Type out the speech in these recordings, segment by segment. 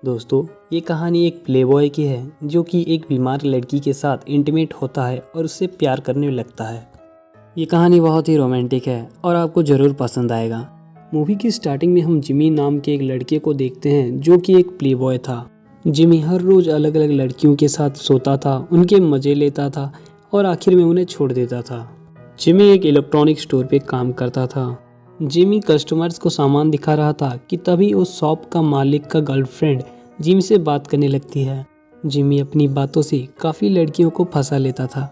दोस्तों, ये कहानी एक प्लेबॉय की है जो कि एक बीमार लड़की के साथ इंटीमेट होता है और उससे प्यार करने लगता है। ये कहानी बहुत ही रोमांटिक है और आपको ज़रूर पसंद आएगा। मूवी की स्टार्टिंग में हम जिमी नाम के एक लड़के को देखते हैं जो कि एक प्लेबॉय था। जिमी हर रोज़ अलग अलग लड़कियों के साथ सोता था, उनके मज़े लेता था और आखिर में उन्हें छोड़ देता था। जिमी एक इलेक्ट्रॉनिक स्टोर पे काम करता था। जिमी कस्टमर्स को सामान दिखा रहा था कि तभी उस शॉप का मालिक का गर्लफ्रेंड जिमी से बात करने लगती है। जिमी अपनी बातों से काफ़ी लड़कियों को फंसा लेता था।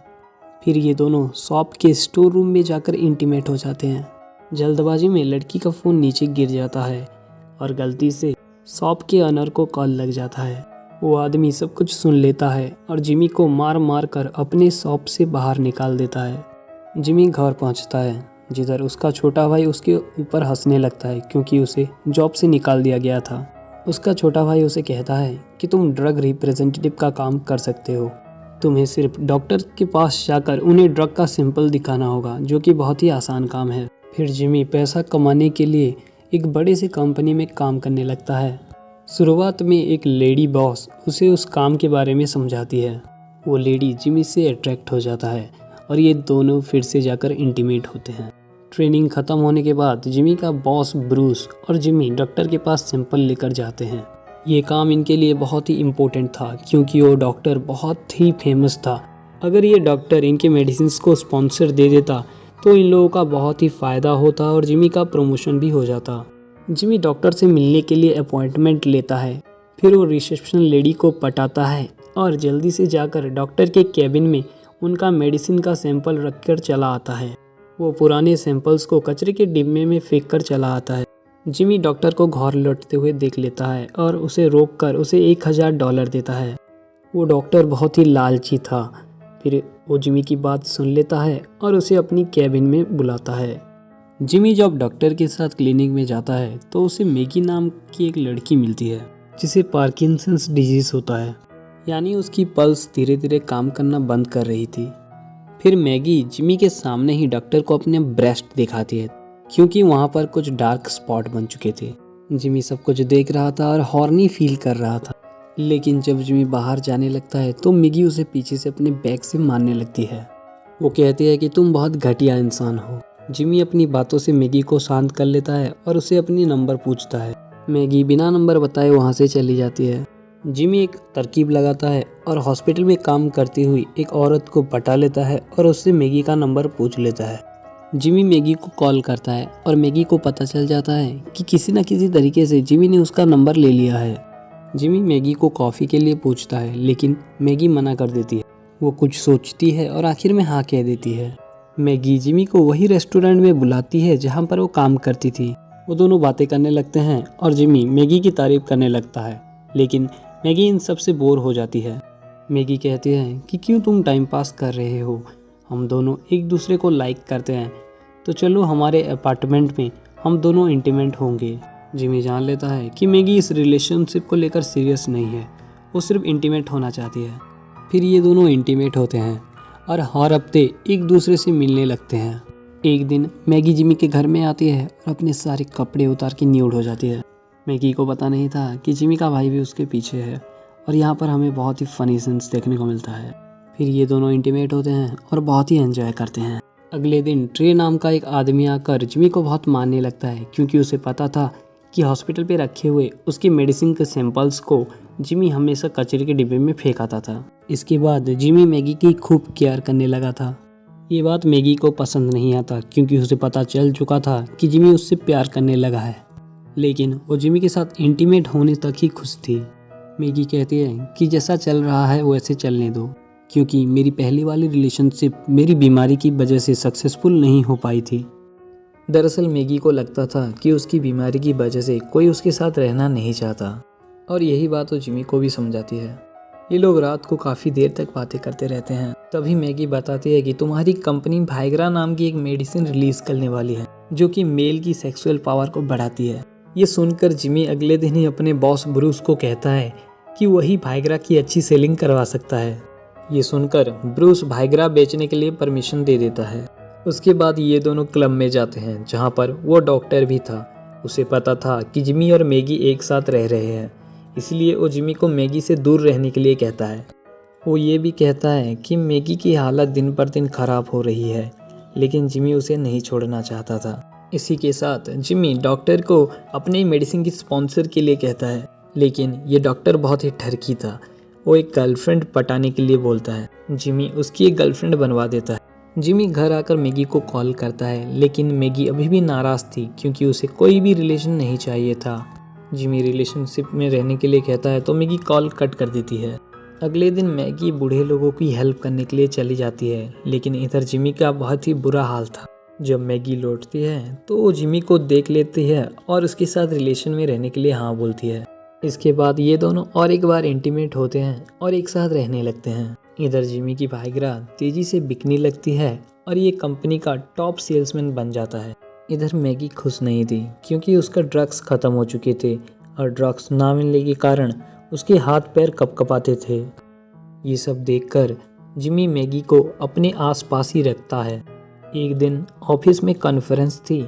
फिर ये दोनों शॉप के स्टोर रूम में जाकर इंटीमेट हो जाते हैं। जल्दबाजी में लड़की का फ़ोन नीचे गिर जाता है और गलती से शॉप के ऑनर को कॉल लग जाता है। वो आदमी सब कुछ सुन लेता है और जिमी को मार मार कर अपने शॉप से बाहर निकाल देता है। जिमी घर पहुंचता है जिधर उसका छोटा भाई उसके ऊपर हंसने लगता है क्योंकि उसे जॉब से निकाल दिया गया था। उसका छोटा भाई उसे कहता है कि तुम ड्रग रिप्रेजेंटेटिव का काम कर सकते हो। तुम्हें सिर्फ डॉक्टर के पास जाकर उन्हें ड्रग का सैंपल दिखाना होगा, जो कि बहुत ही आसान काम है। फिर जिमी पैसा कमाने के लिए एक बड़े से कंपनी में काम करने लगता है। शुरुआत में एक लेडी बॉस उसे उस काम के बारे में समझाती है। वो लेडी जिमी से अट्रैक्ट हो जाता है और ये दोनों फिर से जाकर इंटीमेट होते हैं। ट्रेनिंग खत्म होने के बाद जिमी का बॉस ब्रूस और जिमी डॉक्टर के पास सैंपल लेकर जाते हैं। ये काम इनके लिए बहुत ही इम्पोर्टेंट था क्योंकि वो डॉक्टर बहुत ही फेमस था। अगर ये डॉक्टर इनके मेडिसिन को स्पॉन्सर दे देता तो इन लोगों का बहुत ही फ़ायदा होता और जिमी का प्रमोशन भी हो जाता। जिमी डॉक्टर से मिलने के लिए अपॉइंटमेंट लेता है। फिर वो रिसेप्शन लेडी को पटाता है और जल्दी से जाकर डॉक्टर के केबिन में उनका मेडिसिन का सैंपल रखकर चला आता है। वो पुराने सैंपल्स को कचरे के डिब्बे में फेंक कर चला आता है। जिमी डॉक्टर को घर लौटते हुए देख लेता है और उसे रोककर उसे $1000 देता है। वो डॉक्टर बहुत ही लालची था। फिर वो जिमी की बात सुन लेता है और उसे अपनी केबिन में बुलाता है। जिमी जब डॉक्टर के साथ क्लिनिक में जाता है तो उसे मैगी नाम की एक लड़की मिलती है जिसे पार्किंसंस डिजीज़ होता है, यानी उसकी पल्स धीरे धीरे काम करना बंद कर रही थी। फिर मैगी जिमी के सामने ही डॉक्टर को अपने ब्रेस्ट दिखाती है क्योंकि वहाँ पर कुछ डार्क स्पॉट बन चुके थे। जिमी सब कुछ देख रहा था और हॉर्नी फील कर रहा था, लेकिन जब जिमी बाहर जाने लगता है तो मैगी उसे पीछे से अपने बैग से मारने लगती है। वो कहती है कि तुम बहुत घटिया इंसान हो। जिमी अपनी बातों से मैगी को शांत कर लेता है और उसे अपनी नंबर पूछता है। मैगी बिना नंबर बताए वहाँ से चली जाती है। जिमी एक तरकीब लगाता है और हॉस्पिटल में काम करती हुई एक औरत को पटा लेता है और उससे मैगी का नंबर पूछ लेता है। जिमी मैगी को कॉल करता है और मैगी को पता चल जाता है कि किसी न किसी तरीके से जिमी ने उसका नंबर ले लिया है। जिमी मैगी को कॉफ़ी के लिए पूछता है लेकिन मैगी मना कर देती है। वो कुछ सोचती है और आखिर में हाँ कह देती है। मैगी जिमी को वही रेस्टोरेंट में बुलाती है जहाँ पर वो काम करती थी। वो दोनों बातें करने लगते हैं और जिमी मैगी की तारीफ करने लगता है, लेकिन मैगी इन सब से बोर हो जाती है। मैगी कहती है कि क्यों तुम टाइम पास कर रहे हो, हम दोनों एक दूसरे को लाइक करते हैं, तो चलो हमारे अपार्टमेंट में हम दोनों इंटीमेट होंगे। जिमी जान लेता है कि मैगी इस रिलेशनशिप को लेकर सीरियस नहीं है, वो सिर्फ इंटीमेट होना चाहती है। फिर ये दोनों इंटीमेट होते हैं और हर हफ्ते एक दूसरे से मिलने लगते हैं। एक दिन मैगी जिमी के घर में आती है और अपने सारे कपड़े उतार के न्यूड हो जाती है। मैगी को पता नहीं था कि जिमी का भाई भी उसके पीछे है और यहाँ पर हमें बहुत ही फनी सीन्स देखने को मिलता है। फिर ये दोनों इंटीमेट होते हैं और बहुत ही एंजॉय करते हैं। अगले दिन ट्रे नाम का एक आदमी आकर जिमी को बहुत मारने लगता है क्योंकि उसे पता था कि हॉस्पिटल पे रखे हुए उसकी मेडिसिन के सैंपल्स को जिमी हमेशा कचरे के डिब्बे में फेंक आता था। इसके बाद जिमी मैगी की खूब केयर करने लगा था। ये बात मैगी को पसंद नहीं आता क्योंकि उसे पता चल चुका था कि जिमी उससे प्यार करने लगा है, लेकिन वो जिमी के साथ इंटीमेट होने तक ही खुश थी। मैगी कहती है कि जैसा चल रहा है वैसे चलने दो, क्योंकि मेरी पहली वाली रिलेशनशिप मेरी बीमारी की वजह से सक्सेसफुल नहीं हो पाई थी। दरअसल मैगी को लगता था कि उसकी बीमारी की वजह से कोई उसके साथ रहना नहीं चाहता और यही बात वो जिमी को भी समझाती है। ये लोग रात को काफ़ी देर तक बातें करते रहते हैं। तभी मैगी बताती है कि तुम्हारी कंपनी वाइग्रा नाम की एक मेडिसिन रिलीज़ करने वाली है जो कि मेल की सेक्सुअल पावर को बढ़ाती है। ये सुनकर जिमी अगले दिन ही अपने बॉस ब्रूस को कहता है कि वही वाइग्रा की अच्छी सेलिंग करवा सकता है। ये सुनकर ब्रूस वाइग्रा बेचने के लिए परमिशन दे देता है। उसके बाद ये दोनों क्लब में जाते हैं जहाँ पर वो डॉक्टर भी था। उसे पता था कि जिमी और मैगी एक साथ रह रहे हैं, इसलिए वो जिमी को मैगी से दूर रहने के लिए कहता है। वो ये भी कहता है कि मैगी की हालत दिन पर दिन खराब हो रही है, लेकिन जिमी उसे नहीं छोड़ना चाहता था। इसी के साथ जिमी डॉक्टर को अपनी मेडिसिन की स्पॉन्सर के लिए कहता है, लेकिन ये डॉक्टर बहुत ही ठरकी था। वो एक गर्लफ्रेंड पटाने के लिए बोलता है। जिमी उसकी एक गर्लफ्रेंड बनवा देता है। जिमी घर आकर मैगी को कॉल करता है, लेकिन मैगी अभी भी नाराज़ थी क्योंकि उसे कोई भी रिलेशन नहीं चाहिए था। जिमी रिलेशनशिप में रहने के लिए कहता है तो मैगी कॉल कट कर देती है। अगले दिन मैगी बूढ़े लोगों की हेल्प करने के लिए चली जाती है, लेकिन इधर जिमी का बहुत ही बुरा हाल था। जब मैगी लौटती है तो वो जिमी को देख लेती है और उसके साथ रिलेशन में रहने के लिए हाँ बोलती है। इसके बाद ये दोनों और एक बार इंटीमेट होते हैं और एक साथ रहने लगते हैं। इधर जिमी की भाईग्रा तेजी से बिकने लगती है और ये कंपनी का टॉप सेल्समैन बन जाता है। इधर मैगी खुश नहीं थी क्योंकि उसका ड्रग्स खत्म हो चुके थे और ड्रग्स ना मिलने के कारण उसके हाथ पैर कपकपाते थे। ये सब देखकर जिमी मैगी को अपने आसपास ही रखता है। एक दिन ऑफिस में कॉन्फ्रेंस थी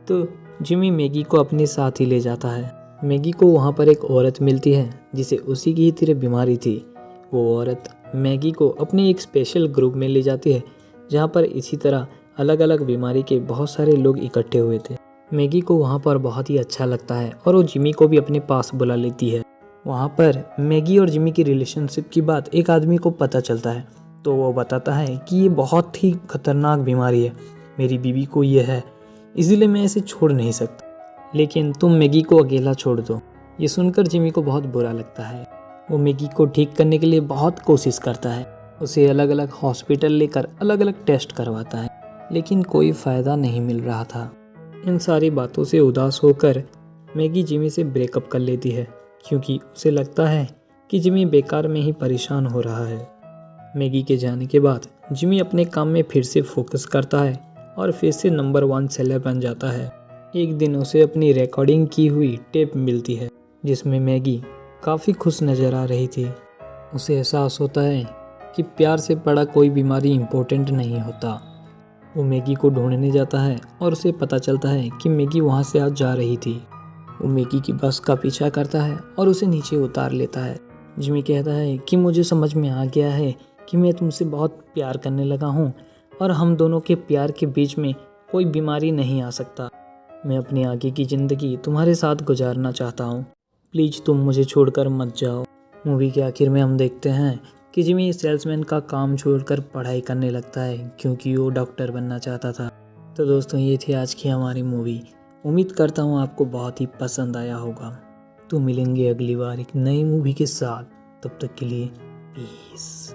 तो जिमी मैगी को अपने साथ ही ले जाता है। मैगी को वहाँ पर एक औरत मिलती है जिसे उसी की ही तरह बीमारी थी। वो औरत मैगी को अपने एक स्पेशल ग्रुप में ले जाती है जहाँ पर इसी तरह अलग अलग बीमारी के बहुत सारे लोग इकट्ठे हुए थे। मैगी को वहाँ पर बहुत ही अच्छा लगता है और वो जिमी को भी अपने पास बुला लेती है। वहाँ पर मैगी और जिमी की रिलेशनशिप की बात एक आदमी को पता चलता है तो वो बताता है कि ये बहुत ही खतरनाक बीमारी है, मेरी बीवी को ये है, इसीलिए मैं इसे छोड़ नहीं सकता, लेकिन तुम मैगी को अकेला छोड़ दो। ये सुनकर जिमी को बहुत बुरा लगता है। वो मैगी को ठीक करने के लिए बहुत कोशिश करता है, उसे अलग अलग हॉस्पिटल लेकर अलग अलग टेस्ट करवाता है, लेकिन कोई फ़ायदा नहीं मिल रहा था। इन सारी बातों से उदास होकर मैगी जिमी से ब्रेकअप कर लेती है क्योंकि उसे लगता है कि जिमी बेकार में ही परेशान हो रहा है। मैगी के जाने के बाद जिमी अपने काम में फिर से फोकस करता है और फिर से नंबर 1 सेलर बन जाता है। एक दिन उसे अपनी रिकॉर्डिंग की हुई टेप मिलती है जिसमें मैगी काफ़ी खुश नज़र आ रही थी। उसे एहसास होता है कि प्यार से बड़ा कोई बीमारी इम्पोर्टेंट नहीं होता। वो मैगी को ढूंढने जाता है और उसे पता चलता है कि मैगी वहाँ से आज जा रही थी। वो मैगी की बस का पीछा करता है और उसे नीचे उतार लेता है। जिमी कहता है कि मुझे समझ में आ गया है कि मैं तुमसे बहुत प्यार करने लगा हूँ और हम दोनों के प्यार के बीच में कोई बीमारी नहीं आ सकता। मैं अपनी आगे की ज़िंदगी तुम्हारे साथ गुजारना चाहता हूँ, प्लीज़ तुम मुझे छोड़कर मत जाओ। मूवी के आखिर में हम देखते हैं कि जिमी सेल्समैन का काम छोड़कर पढ़ाई करने लगता है क्योंकि वो डॉक्टर बनना चाहता था। तो दोस्तों, ये थी आज की हमारी मूवी। उम्मीद करता हूँ आपको बहुत ही पसंद आया होगा। तो मिलेंगे अगली बार एक नई मूवी के साथ, तब तक के लिए पीस।